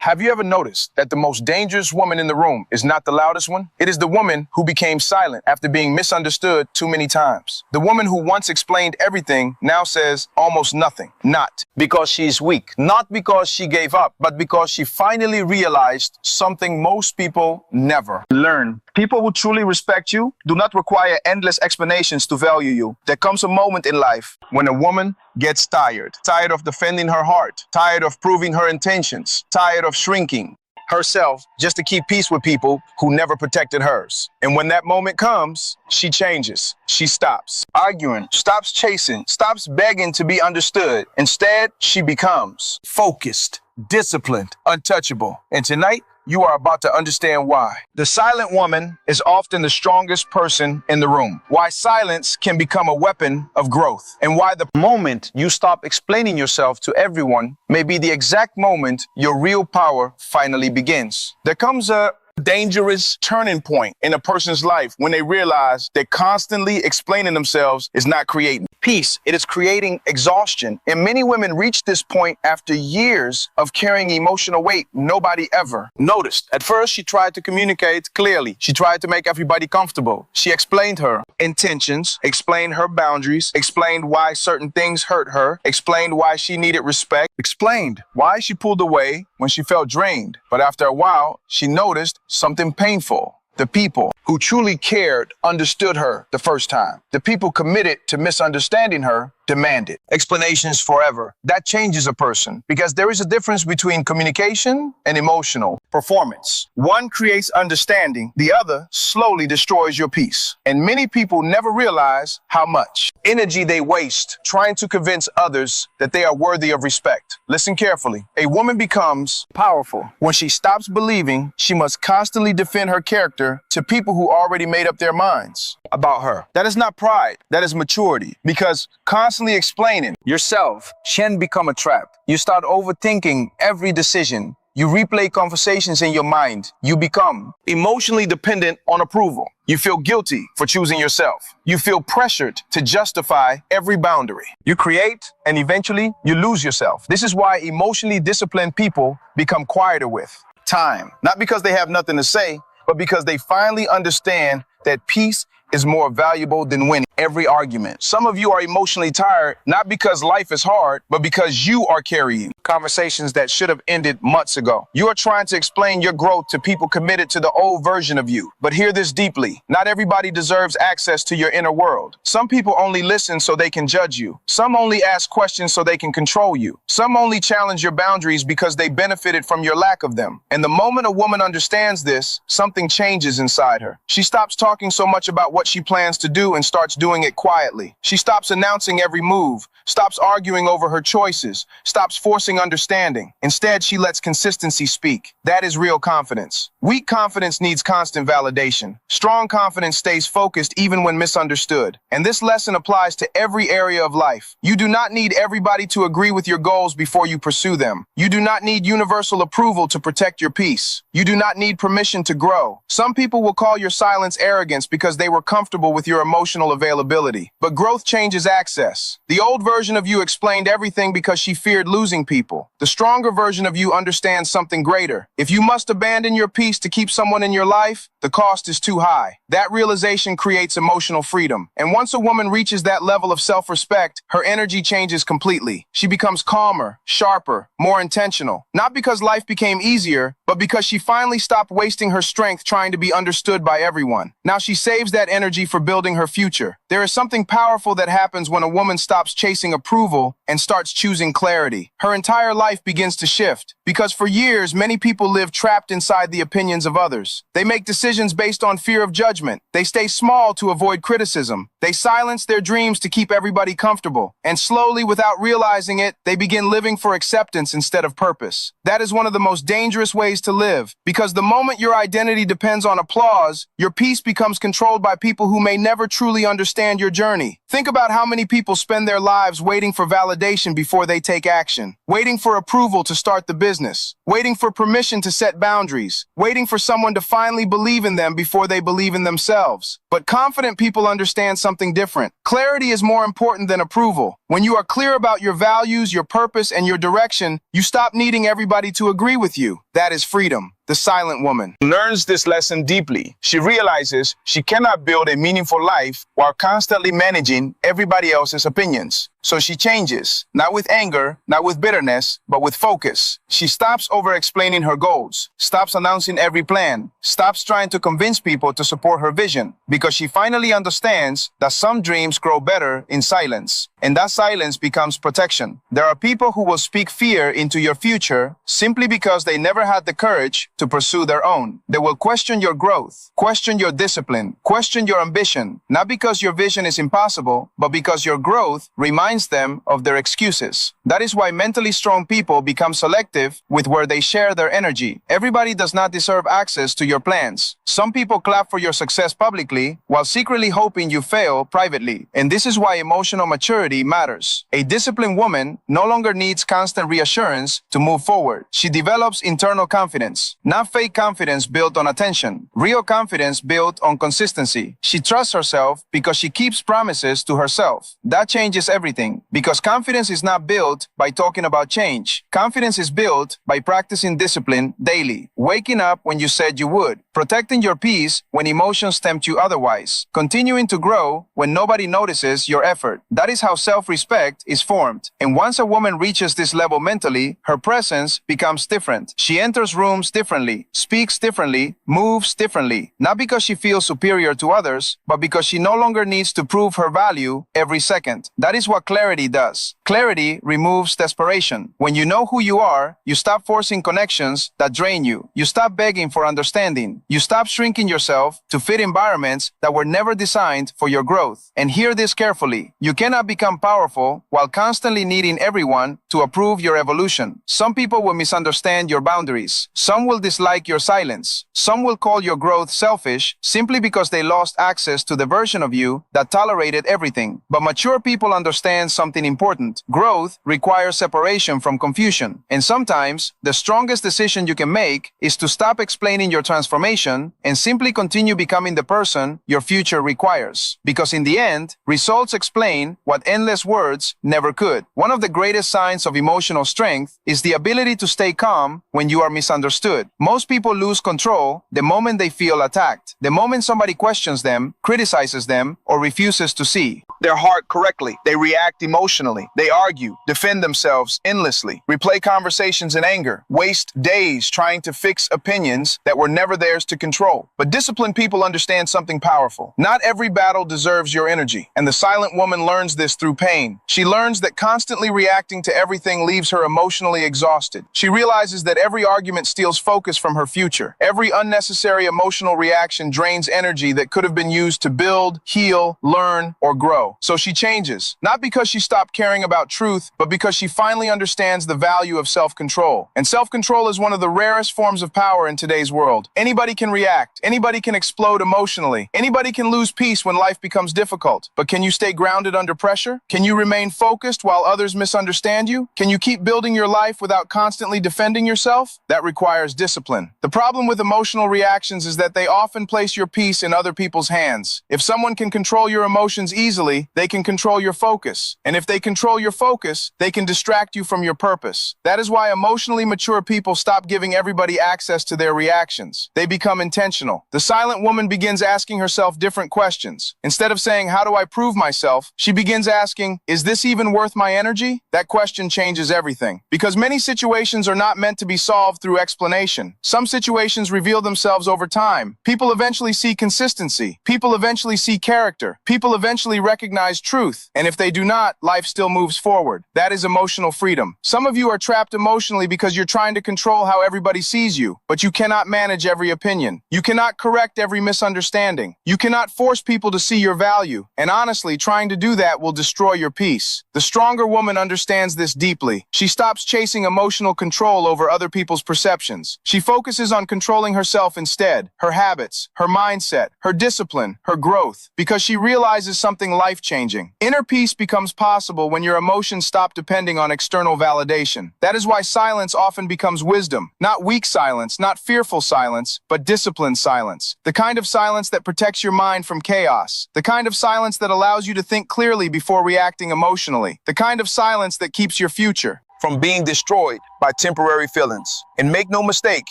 Have you ever noticed that the most dangerous woman in the room is not the loudest one? It is the woman who became silent after being misunderstood too many times. The woman who once explained everything now says almost nothing. Not because she's weak, not because she gave up, but because she finally realized something most people never learn. People who truly respect you do not require endless explanations to value you. There comes a moment in life when a woman gets tired of defending her heart, tired of proving her intentions, tired of shrinking herself just to keep peace with people who never protected hers. And when that moment comes, she changes. She stops arguing, stops chasing, stops begging to be understood. Instead, she becomes focused, disciplined, untouchable. And tonight, you are about to understand why. The silent woman is often the strongest person in the room. Why silence can become a weapon of growth. And why the moment you stop explaining yourself to everyone may be the exact moment your real power finally begins. There comes a dangerous turning point in a person's life when they realize that constantly explaining themselves is not creating peace. It is creating exhaustion. And many women reach this point after years of carrying emotional weight nobody ever noticed. At first, she tried to communicate clearly. She tried to make everybody comfortable. She explained her intentions, explained her boundaries, explained why certain things hurt her, explained why she needed respect, explained why she pulled away when she felt drained. But after a while, she noticed something painful. The people who truly cared understood her the first time. The people committed to misunderstanding her demanded explanations forever. That changes a person because there is a difference between communication and emotional performance. One creates understanding, the other slowly destroys your peace. And many people never realize how much energy they waste trying to convince others that they are worthy of respect. Listen carefully. A woman becomes powerful when she stops believing she must constantly defend her character to people who already made up their minds about her. That is not pride, that is maturity, because constantly explaining yourself can become a trap. You start overthinking every decision. You replay conversations in your mind. You become emotionally dependent on approval. You feel guilty for choosing yourself. You feel pressured to justify every boundary. You create and eventually you lose yourself. This is why emotionally disciplined people become quieter with time. Not because they have nothing to say, but because they finally understand that peace is more valuable than winning every argument. Some of you are emotionally tired, not because life is hard, but because you are carrying conversations that should have ended months ago. You are trying to explain your growth to people committed to the old version of you. But hear this deeply. Not everybody deserves access to your inner world. Some people only listen so they can judge you. Some only ask questions so they can control you. Some only challenge your boundaries because they benefited from your lack of them. And the moment a woman understands this, something changes inside her. She stops talking so much about what she plans to do and starts doing it quietly. She stops announcing every move, stops arguing over her choices, stops forcing understanding. Instead, she lets consistency speak. That is real confidence. Weak confidence needs constant validation. Strong confidence stays focused even when misunderstood. And this lesson applies to every area of life. You do not need everybody to agree with your goals before you pursue them. You do not need universal approval to protect your peace. You do not need permission to grow. Some people will call your silence arrogance because they were comfortable with your emotional availability. But growth changes access. The old version of you explained everything because she feared losing people. The stronger version of you understands something greater. If you must abandon your peace to keep someone in your life, the cost is too high. That realization creates emotional freedom. And once a woman reaches that level of self-respect, her energy changes completely. She becomes calmer, sharper, more intentional. Not because life became easier, but because she finally stopped wasting her strength trying to be understood by everyone. Now she saves that energy for building her future. There is something powerful that happens when a woman stops chasing approval and starts choosing clarity. Her entire life begins to shift. Because for years, many people live trapped inside the opinions of others. They make decisions based on fear of judgment. They stay small to avoid criticism. They silence their dreams to keep everybody comfortable. And slowly, without realizing it, they begin living for acceptance instead of purpose. That is one of the most dangerous ways to live. Because the moment your identity depends on applause, your peace becomes controlled by people who may never truly understand your journey. Think about how many people spend their lives waiting for validation before they take action, waiting for approval to start the business, waiting for permission to set boundaries, waiting for someone to finally believe in them before they believe in themselves. But confident people understand something different. Clarity is more important than approval. When you are clear about your values, your purpose, and your direction, you stop needing everybody to agree with you. That is freedom. The silent woman learns this lesson deeply. She realizes she cannot build a meaningful life while constantly managing everybody else's opinions. So she changes, not with anger, not with bitterness, but with focus. She stops over-explaining her goals, stops announcing every plan, stops trying to convince people to support her vision, because she finally understands that some dreams grow better in silence, and that silence becomes protection. There are people who will speak fear into your future simply because they never had the courage to pursue their own. They will question your growth, question your discipline, question your ambition, not because your vision is impossible, but because your growth reminds them of their excuses. That is why mentally strong people become selective with where they share their energy. Everybody does not deserve access to your plans. Some people clap for your success publicly while secretly hoping you fail privately. And this is why emotional maturity matters. A disciplined woman no longer needs constant reassurance to move forward. She develops internal confidence, not fake confidence built on attention. Real confidence built on consistency. She trusts herself because she keeps promises to herself. That changes everything, because confidence is not built by talking about change. Confidence is built by practicing discipline daily. Waking up when you said you would. Protecting your peace when emotions tempt you otherwise. Continuing to grow when nobody notices your effort. That is how self-respect is formed. And once a woman reaches this level mentally, her presence becomes different. She enters rooms differently, speaks differently, moves differently. Not because she feels superior to others, but because she no longer needs to prove her value every second. That is what clarity does. Clarity removes desperation. When you know who you are, you stop forcing connections that drain you. You stop begging for understanding. You stop shrinking yourself to fit environments that were never designed for your growth. And hear this carefully. You cannot become powerful while constantly needing everyone to approve your evolution. Some people will misunderstand your boundaries. Some will dislike your silence. Some will call your growth selfish simply because they lost access to the version of you that tolerated everything. But mature people understand something important. Growth requires separation from confusion. And sometimes, the strongest decision you can make is to stop explaining your transformation and simply continue becoming the person your future requires. Because in the end, results explain what endless words never could. One of the greatest signs of emotional strength is the ability to stay calm when you are misunderstood. Most people lose control the moment they feel attacked, the moment somebody questions them, criticizes them, or refuses to see their heart correctly. They react emotionally. They argue, defend themselves endlessly, replay conversations in anger, waste days trying to fix opinions that were never theirs to control. But disciplined people understand something powerful. Not every battle deserves your energy, and the silent woman learns this through pain. She learns that constantly reacting to everything leaves her emotionally exhausted. She realizes that every argument steals focus from her future. Every unnecessary emotional reaction drains energy that could have been used to build, heal, learn, or grow. So she changes, not because she stopped caring about truth, but because she finally understands the value of self-control. And self-control is one of the rarest forms of power in today's world. Anybody can react. Anybody can explode emotionally. Anybody can lose peace when life becomes difficult. But can you stay grounded under pressure? Can you remain focused while others misunderstand you? Can you keep building your life without constantly defending yourself? That requires discipline. The problem with emotional reactions is that they often place your peace in other people's hands. If someone can control your emotions easily, they can control your focus. And if they control your focus, they can distract you from your purpose. That is why emotionally mature people stop giving everybody access to their reactions. They become intentional. The silent woman begins asking herself different questions. Instead of saying, "How do I prove myself?" she begins asking, "Is this even worth my energy?" That question changes everything. Because many situations are not meant to be solved through explanation. Some situations reveal themselves over time. People eventually see consistency. People eventually see character. People eventually recognize truth. And if they do not, life still moves forward. That is emotional freedom. Some of you are trapped emotionally because you're trying to control how everybody sees you, but you cannot manage every opinion. You cannot correct every misunderstanding. You cannot force people to see your value. And honestly, trying to do that will destroy your peace. The stronger woman understands this deeply. She stops chasing emotional control over other people's perceptions. She She focuses on controlling herself instead, her habits, her mindset, her discipline, her growth, because she realizes something life-changing. Inner peace becomes possible when your emotions stop depending on external validation. That is why silence often becomes wisdom. Not weak silence, not fearful silence, but disciplined silence. The kind of silence that protects your mind from chaos. The kind of silence that allows you to think clearly before reacting emotionally. The kind of silence that keeps your future from being destroyed by temporary feelings. And make no mistake,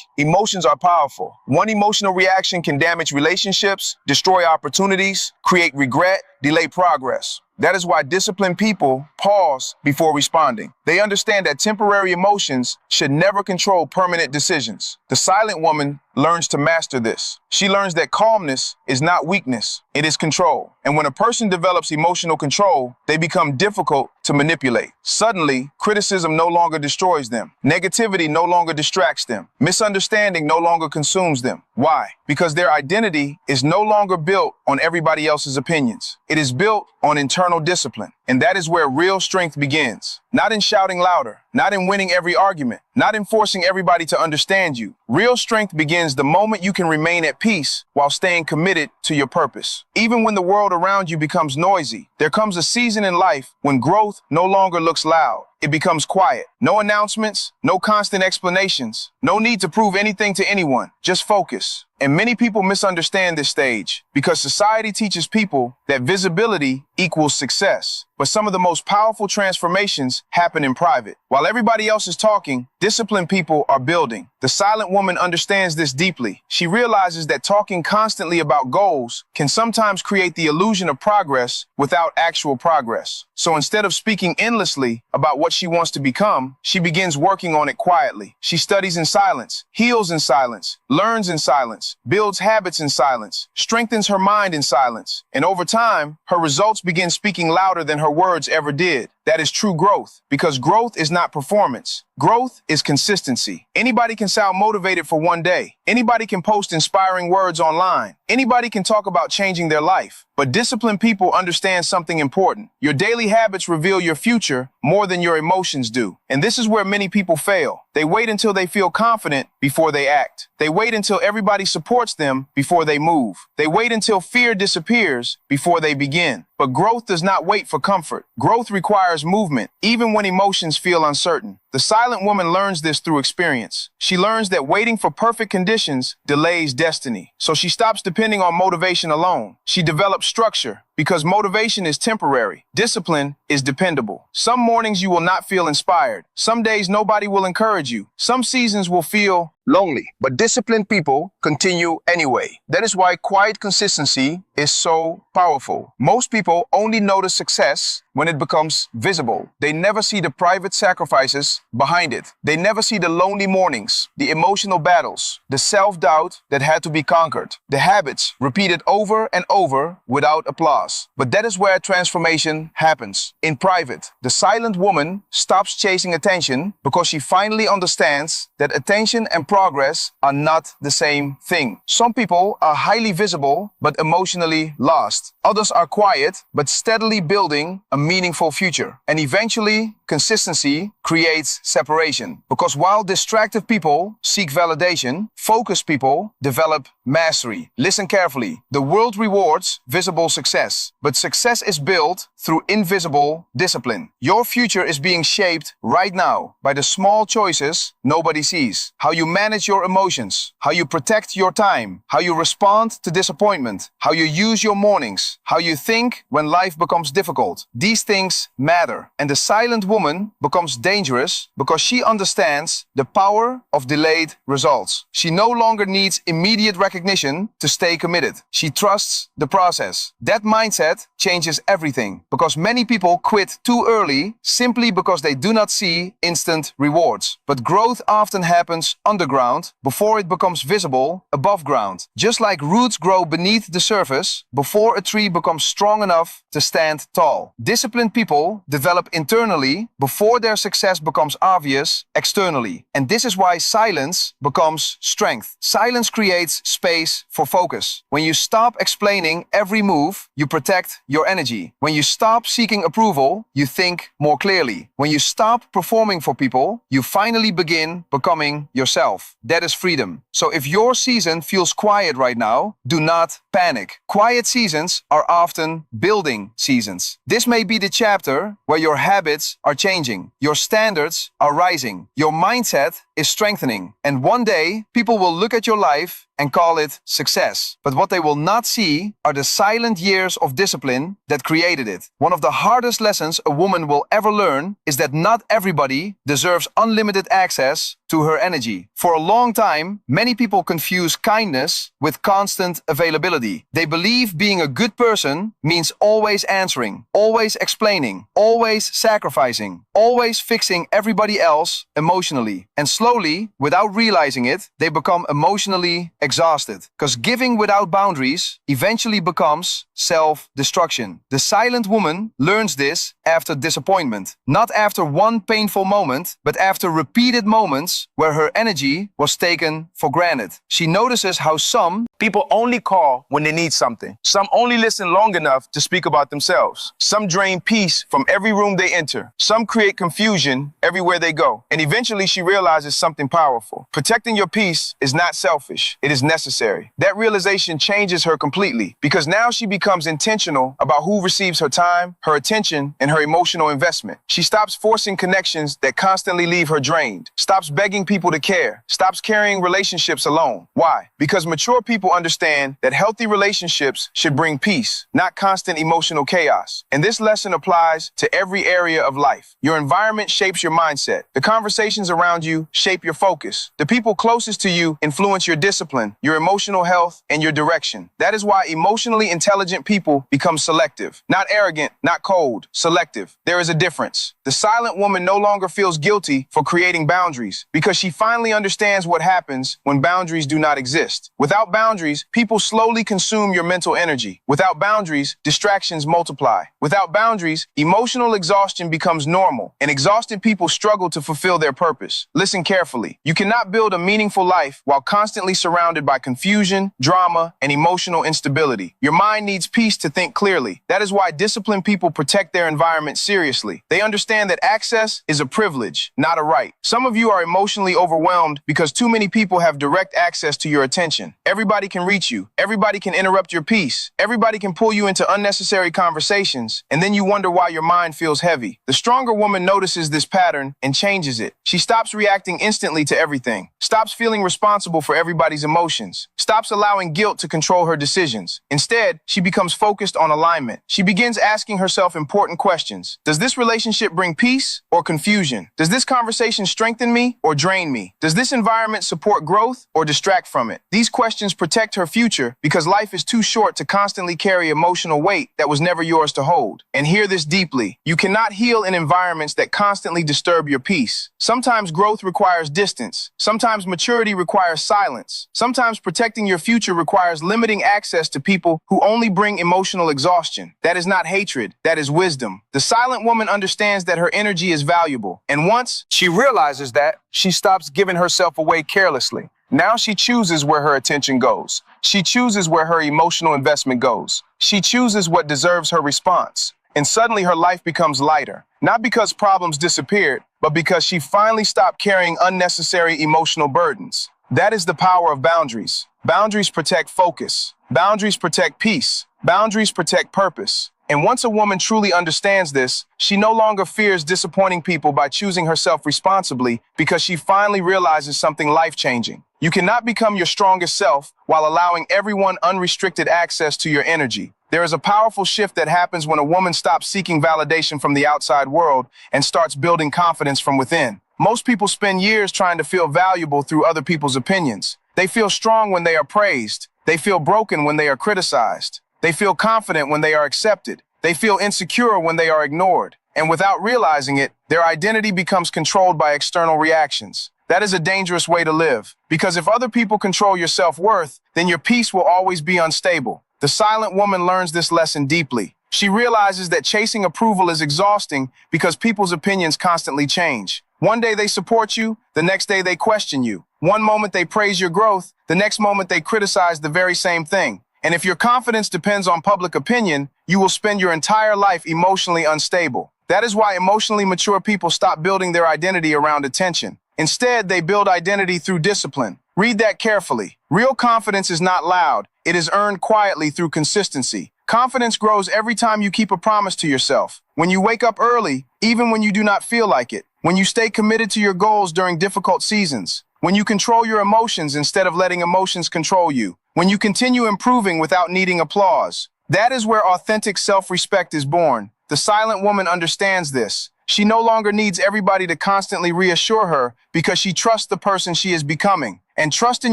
emotions are powerful. One emotional reaction can damage relationships, destroy opportunities, create regret, delay progress. That is why disciplined people pause before responding. They understand that temporary emotions should never control permanent decisions. The silent woman learns to master this. She learns that calmness is not weakness, it is control. And when a person develops emotional control, they become difficult to manipulate. Suddenly, criticism no longer destroys them. Negativity no longer distracts them. Misunderstanding no longer consumes them. Why? Because their identity is no longer built on everybody else's opinions. It is built on internal discipline. And that is where real strength begins. Not in shouting louder, not in winning every argument, not in forcing everybody to understand you. Real strength begins the moment you can remain at peace while staying committed to your purpose. Even when the world around you becomes noisy, there comes a season in life when growth no longer looks loud. It becomes quiet. No announcements, no constant explanations, no need to prove anything to anyone. Just focus. And many people misunderstand this stage because society teaches people that visibility equals success. But some of the most powerful transformations happen in private. While everybody else is talking, disciplined people are building. The silent woman understands this deeply. She realizes that talking constantly about goals can sometimes create the illusion of progress without actual progress. So instead of speaking endlessly about what she wants to become, she begins working on it quietly. She studies in silence, heals in silence, learns in silence, builds habits in silence, strengthens her mind in silence. And over time, her results begin speaking louder than her words ever did. That is true growth, because growth is not performance. Growth is consistency. Anybody can sound motivated for one day. Anybody can post inspiring words online. Anybody can talk about changing their life. But disciplined people understand something important. Your daily habits reveal your future more than your emotions do. And this is where many people fail. They wait until they feel confident before they act. They wait until everybody supports them before they move. They wait until fear disappears before they begin. But growth does not wait for comfort. Growth requires movement, even when emotions feel uncertain. The silent woman learns this through experience. She learns that waiting for perfect conditions delays destiny. So she stops depending on motivation alone. She develops structure, because motivation is temporary. Discipline is dependable. Some mornings you will not feel inspired. Some days nobody will encourage you. Some seasons will feel lonely. But disciplined people continue anyway. That is why quiet consistency is so powerful. Most people only notice success when it becomes visible. They never see the private sacrifices behind it. They never see the lonely mornings, the emotional battles, the self-doubt that had to be conquered, the habits repeated over and over without applause. But that is where transformation happens. In private, the silent woman stops chasing attention because she finally understands that attention and progress are not the same thing. Some people are highly visible but emotionally lost. Others are quiet but steadily building a meaningful future. And eventually, consistency creates separation. Because while distracted people seek validation, focused people develop mastery. Listen carefully. The world rewards visible success, but success is built through invisible discipline. Your future is being shaped right now by the small choices nobody sees. How you manage your emotions, how you protect your time, how you respond to disappointment, how you use your mornings, how you think when life becomes difficult. These things matter. And the silent woman becomes dangerous because she understands the power of delayed results. She no longer needs immediate recognition to stay committed. She trusts the process. That mindset changes everything, because many people quit too early simply because they do not see instant rewards. But growth often happens underground before it becomes visible above ground. Just like roots grow beneath the surface before a tree becomes strong enough to stand tall. Disciplined people develop internally before their success becomes obvious externally. And this is why silence becomes strength. Silence creates space for focus. When you stop explaining every move, you protect your energy. When you stop seeking approval, you think more clearly. When you stop performing for people, you finally begin becoming yourself. yourself. That is freedom. So if your season feels quiet right now, do not panic. Quiet seasons are often building seasons. This may be the chapter where your habits are changing, your standards are rising, your mindset is strengthening, and one day people will look at your life and call it success. But what they will not see are the silent years of discipline that created it. One of the hardest lessons a woman will ever learn is that not everybody deserves unlimited access to her energy. For a long time, many people confuse kindness with constant availability. They believe being a good person means always answering, always explaining, always sacrificing, always fixing everybody else emotionally. And slowly, without realizing it, they become emotionally exhausted. Because giving without boundaries eventually becomes self-destruction. The silent woman learns this after disappointment. Not after one painful moment, but after repeated moments where her energy was taken for granted. She notices how some people only call when they need something. Some only listen long enough to speak about themselves. Some drain peace from every room they enter. Some create confusion everywhere they go. And eventually she realizes something powerful. Protecting your peace is not selfish. It is necessary. That realization changes her completely because now she becomes intentional about who receives her time, her attention, and her emotional investment. She stops forcing connections that constantly leave her drained, stops begging people to care, stops carrying relationships alone. Why? Because mature people understand that healthy relationships should bring peace, not constant emotional chaos. And this lesson applies to every area of life. Your environment shapes your mindset. The conversations around you shape your focus. The people closest to you influence your discipline, your emotional health, and your direction. That is why emotionally intelligent people become selective. Not arrogant, not cold, selective. There is a difference. The silent woman no longer feels guilty for creating boundaries because she finally understands what happens when boundaries do not exist. Without boundaries, people slowly consume your mental energy. Without boundaries, distractions multiply. Without boundaries, emotional exhaustion becomes normal, and exhausted people struggle to fulfill their purpose. Listen carefully. You cannot build a meaningful life while constantly surrounded by confusion, drama, and emotional instability. Your mind needs peace to think clearly. That is why disciplined people protect their environment seriously. They understand that access is a privilege, not a right. Some of you are emotionally overwhelmed because too many people have direct access to your attention. Everybody can reach you. Everybody can interrupt your peace. Everybody can pull you into unnecessary conversations, and then you wonder why your mind feels heavy. The stronger woman notices this pattern and changes it. She stops reacting instantly to everything, stops feeling responsible for everybody's emotions, stops allowing guilt to control her decisions. Instead, she becomes focused on alignment. She begins asking herself important questions. Does this relationship bring peace or confusion? Does this conversation strengthen me or drain me? Does this environment support growth or distract from it? These questions protect her future because life is too short to constantly carry emotional weight that was never yours to hold. And hear this deeply. You cannot heal in environments that constantly disturb your peace. Sometimes growth requires distance. Sometimes maturity requires silence. Sometimes protecting your future requires limiting access to people who only bring emotional exhaustion. That is not hatred. That is wisdom. The silent woman understands that her energy is valuable. And once she realizes that, she stops giving herself away carelessly. Now she chooses where her attention goes. She chooses where her emotional investment goes. She chooses what deserves her response. And suddenly her life becomes lighter. Not because problems disappeared, but because she finally stopped carrying unnecessary emotional burdens. That is the power of boundaries. Boundaries protect focus. Boundaries protect peace. Boundaries protect purpose. And once a woman truly understands this, she no longer fears disappointing people by choosing herself responsibly because she finally realizes something life-changing. You cannot become your strongest self while allowing everyone unrestricted access to your energy. There is a powerful shift that happens when a woman stops seeking validation from the outside world and starts building confidence from within. Most people spend years trying to feel valuable through other people's opinions. They feel strong when they are praised. They feel broken when they are criticized. They feel confident when they are accepted. They feel insecure when they are ignored. And without realizing it, their identity becomes controlled by external reactions. That is a dangerous way to live, because if other people control your self-worth, then your peace will always be unstable. The silent woman learns this lesson deeply. She realizes that chasing approval is exhausting because people's opinions constantly change. One day they support you, the next day they question you. One moment they praise your growth, the next moment they criticize the very same thing. And if your confidence depends on public opinion, you will spend your entire life emotionally unstable. That is why emotionally mature people stop building their identity around attention. Instead, they build identity through discipline. Read that carefully. Real confidence is not loud. It is earned quietly through consistency. Confidence grows every time you keep a promise to yourself. When you wake up early, even when you do not feel like it. When you stay committed to your goals during difficult seasons. When you control your emotions instead of letting emotions control you. When you continue improving without needing applause. That is where authentic self-respect is born. The silent woman understands this. She no longer needs everybody to constantly reassure her because she trusts the person she is becoming. And trust in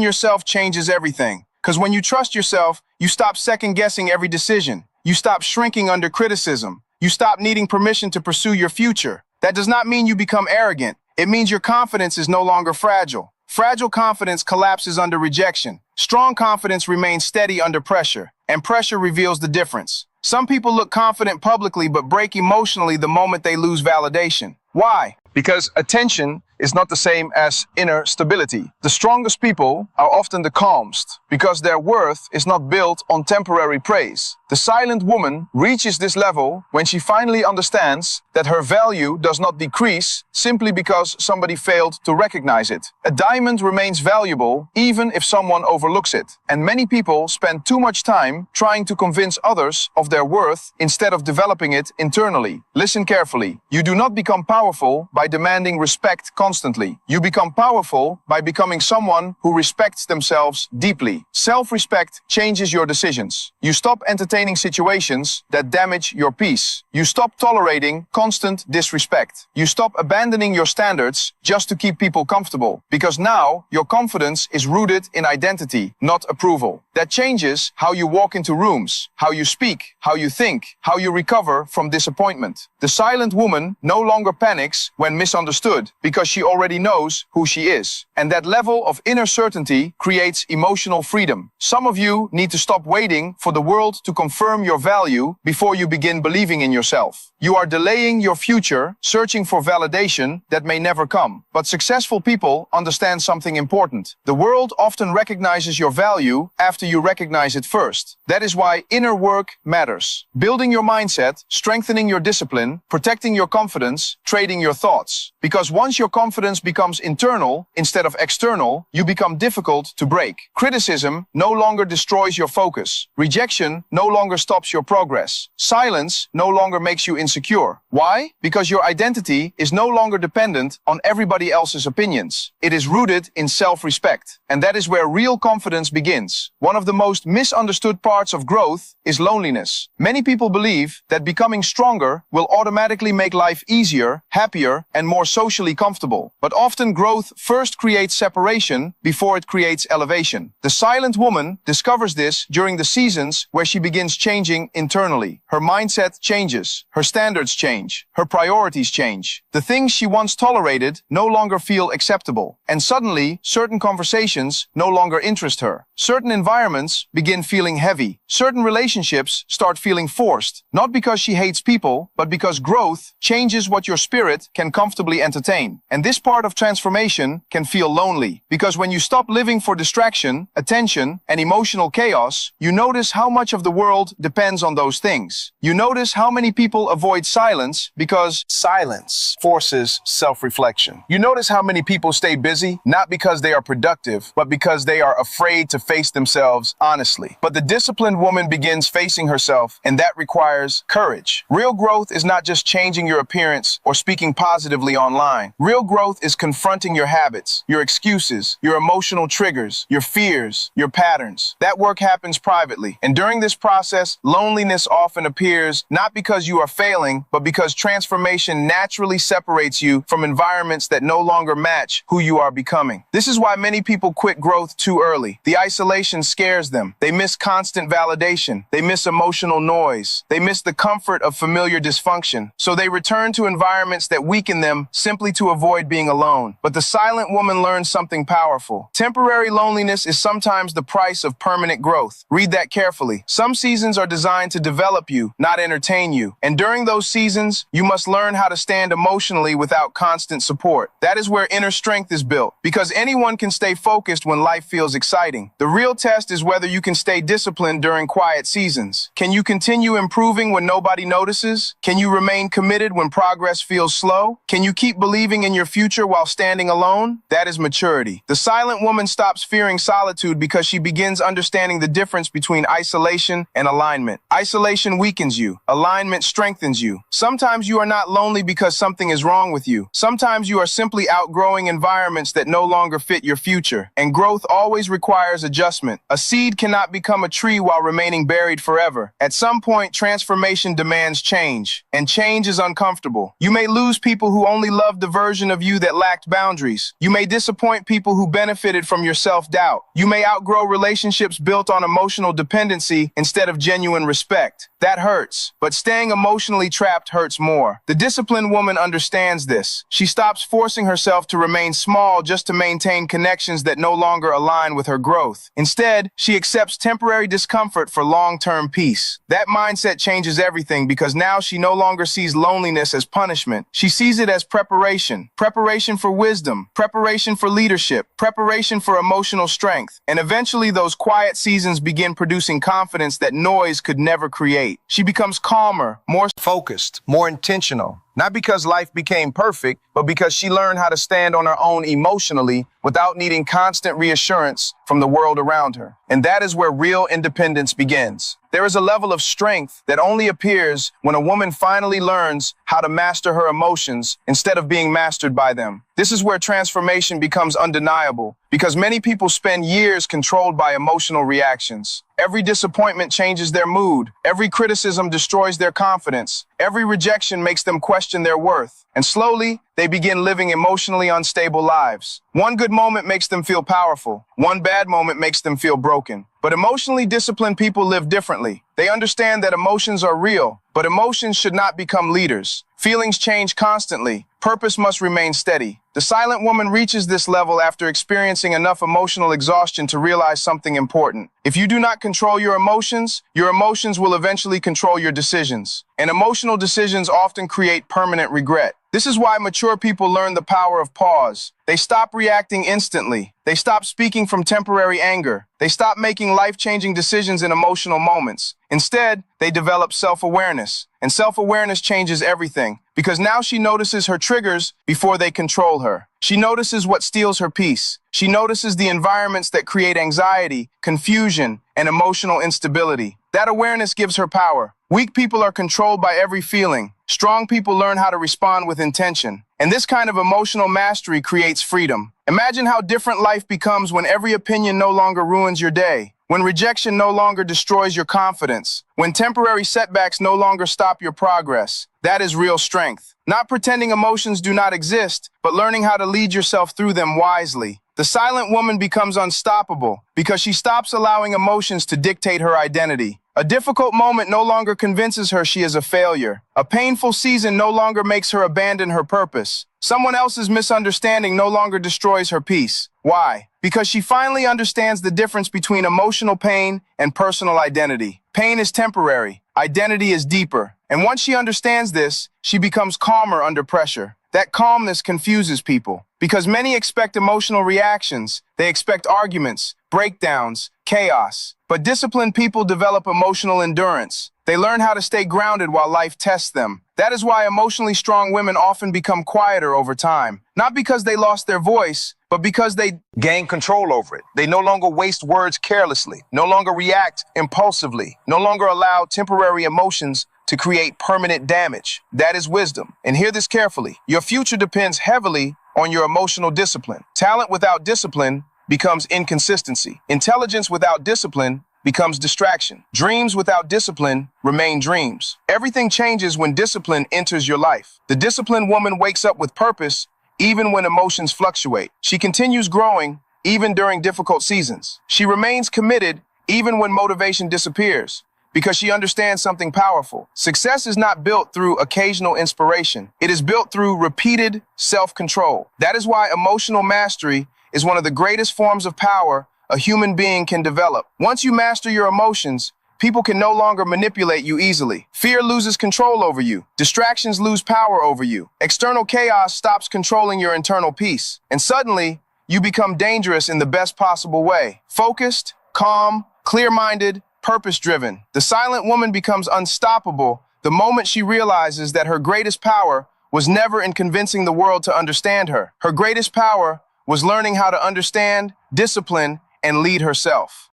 yourself changes everything. Because when you trust yourself, you stop second-guessing every decision. You stop shrinking under criticism. You stop needing permission to pursue your future. That does not mean you become arrogant. It means your confidence is no longer fragile. Fragile confidence collapses under rejection. Strong confidence remains steady under pressure, and pressure reveals the difference. Some people look confident publicly but break emotionally the moment they lose validation. Why? Because attention is not the same as inner stability. The strongest people are often the calmest because their worth is not built on temporary praise. The silent woman reaches this level when she finally understands that her value does not decrease simply because somebody failed to recognize it. A diamond remains valuable even if someone overlooks it. And many people spend too much time trying to convince others of their worth instead of developing it internally. Listen carefully. You do not become powerful by demanding respect constantly. You become powerful by becoming someone who respects themselves deeply. Self-respect changes your decisions. You stop entertaining situations that damage your peace. You stop tolerating constant disrespect. You stop abandoning your standards just to keep people comfortable. Because now your confidence is rooted in identity, not approval. That changes how you walk into rooms, how you speak, how you think, how you recover from disappointment. The silent woman no longer panics when misunderstood because she already knows who she is. And that level of inner certainty creates emotional freedom. Some of you need to stop waiting for the world to confirm your value before you begin believing in yourself. You are delaying your future, searching for validation that may never come. But successful people understand something important. The world often recognizes your value after you recognize it first. That is why inner work matters. Building your mindset, strengthening your discipline, protecting your confidence, trading your thoughts. Because once your confidence becomes internal instead of external, you become difficult to break. Criticism no longer destroys your focus. Rejection no longer stops your progress. Silence no longer makes you insecure. Why? Because your identity is no longer dependent on everybody else's opinions. It is rooted in self-respect. And that is where real confidence begins. One of the most misunderstood parts of growth is loneliness. Many people believe that becoming stronger will automatically make life easier, happier, and more socially comfortable. But often growth first creates separation before it creates elevation. The silent woman discovers this during the seasons where she begins changing internally. Her mindset changes. Her standards change. Her priorities change. The things she once tolerated no longer feel acceptable. And suddenly, certain conversations no longer interest her. Certain environments begin feeling heavy. Certain relationships start feeling forced. Not because she hates people, but because growth changes what your spirit can comfortably entertain. And this part of transformation can feel lonely. Because when you stop living for distraction, attention, and emotional chaos, you notice how much of the world depends on those things. You notice how many people avoid silence because silence forces self-reflection. You notice how many people stay busy, not because they are productive, but because they are afraid to face themselves honestly. But the disciplined woman begins facing herself, and that requires courage. Real growth is not just changing your appearance or speaking positively online. Real growth is confronting your habits, your excuses, your emotional triggers, your fears, your patterns. That work happens privately. And during this process, loneliness often appears not because you are failing, but because transformation naturally separates you from environments that no longer match who you are becoming. This is why many people quit growth too early. The isolation scares them. They miss constant validation. They miss emotional noise. They miss the comfort of familiar dysfunction. So they return to environments that weaken them simply to avoid being alone. But the silent woman learns something powerful. Temporary loneliness is sometimes the price of permanent growth. Read that carefully. Some seasons are designed to develop you, not entertain you. And during those seasons, you must learn how to stand emotionally without constant support. That is where inner strength is built. Because anyone can stay focused when life feels exciting. The real test is whether you can stay disciplined during quiet seasons. Can you continue improving when nobody notices? Can you remain committed when progress feels slow? Can you keep believing in your future while standing alone? That is maturity. The silent woman stops fearing solitude because she begins understanding the difference between isolation and alignment. Isolation weakens you. Alignment strengthens you. Sometimes you are not lonely because something is wrong with you. Sometimes you are simply outgrowing environments that no longer fit your future. And growth always requires adjustment. A seed cannot become a tree while remaining buried forever. At some point, transformation demands change, and change is uncomfortable. You may lose people who only loved the version of you that lacked boundaries. You may disappoint people who benefited from your self-doubt. You may outgrow relationships built on emotional dependency instead of genuine respect. That hurts, but staying emotionally trapped hurts more. The disciplined woman understands this. She stops forcing herself to remain small just to maintain connections that no longer align with her growth. Instead, she accepts temporary discomfort for long-term peace. That mindset changes everything because now she no longer sees loneliness as punishment. She sees it as preparation. Preparation for wisdom, preparation for leadership, preparation for emotional strength. And eventually those quiet seasons begin producing confidence that noise could never create. She becomes calmer, more focused, more intentional. Not because life became perfect, but because she learned how to stand on her own emotionally without needing constant reassurance from the world around her. And that is where real independence begins. There is a level of strength that only appears when a woman finally learns how to master her emotions instead of being mastered by them. This is where transformation becomes undeniable, because many people spend years controlled by emotional reactions. Every disappointment changes their mood. Every criticism destroys their confidence. Every rejection makes them question their worth. And slowly, they begin living emotionally unstable lives. One good moment makes them feel powerful. One bad moment makes them feel broken. But emotionally disciplined people live differently. They understand that emotions are real, but emotions should not become leaders. Feelings change constantly. Purpose must remain steady. The silent woman reaches this level after experiencing enough emotional exhaustion to realize something important. If you do not control your emotions will eventually control your decisions. And emotional decisions often create permanent regret. This is why mature people learn the power of pause. They stop reacting instantly. They stop speaking from temporary anger. They stop making life-changing decisions in emotional moments. Instead, they develop self-awareness. And self-awareness changes everything, because now she notices her triggers before they control her. She notices what steals her peace. She notices the environments that create anxiety, confusion, and emotional instability. That awareness gives her power. Weak people are controlled by every feeling. Strong people learn how to respond with intention. And this kind of emotional mastery creates freedom. Imagine how different life becomes when every opinion no longer ruins your day, when rejection no longer destroys your confidence, when temporary setbacks no longer stop your progress. That is real strength. Not pretending emotions do not exist, but learning how to lead yourself through them wisely. The silent woman becomes unstoppable because she stops allowing emotions to dictate her identity. A difficult moment no longer convinces her she is a failure. A painful season no longer makes her abandon her purpose. Someone else's misunderstanding no longer destroys her peace. Why? Because she finally understands the difference between emotional pain and personal identity. Pain is temporary. Identity is deeper. And once she understands this, she becomes calmer under pressure. That calmness confuses people because many expect emotional reactions. They expect arguments, breakdowns, chaos. But disciplined people develop emotional endurance. They learn how to stay grounded while life tests them. That is why emotionally strong women often become quieter over time. Not because they lost their voice, but because they gain control over it. They no longer waste words carelessly, no longer react impulsively, no longer allow temporary emotions to create permanent damage. That is wisdom. And hear this carefully. Your future depends heavily on your emotional discipline. Talent without discipline becomes inconsistency. Intelligence without discipline becomes distraction. Dreams without discipline remain dreams. Everything changes when discipline enters your life. The disciplined woman wakes up with purpose even when emotions fluctuate. She continues growing even during difficult seasons. She remains committed even when motivation disappears, because she understands something powerful. Success is not built through occasional inspiration. It is built through repeated self-control. That is why emotional mastery is one of the greatest forms of power a human being can develop. Once you master your emotions, people can no longer manipulate you easily. Fear loses control over you. Distractions lose power over you. External chaos stops controlling your internal peace. And suddenly, you become dangerous in the best possible way. Focused, calm, clear-minded, purpose-driven. The silent woman becomes unstoppable the moment she realizes that her greatest power was never in convincing the world to understand her. Her greatest power was learning how to understand, discipline, and lead herself.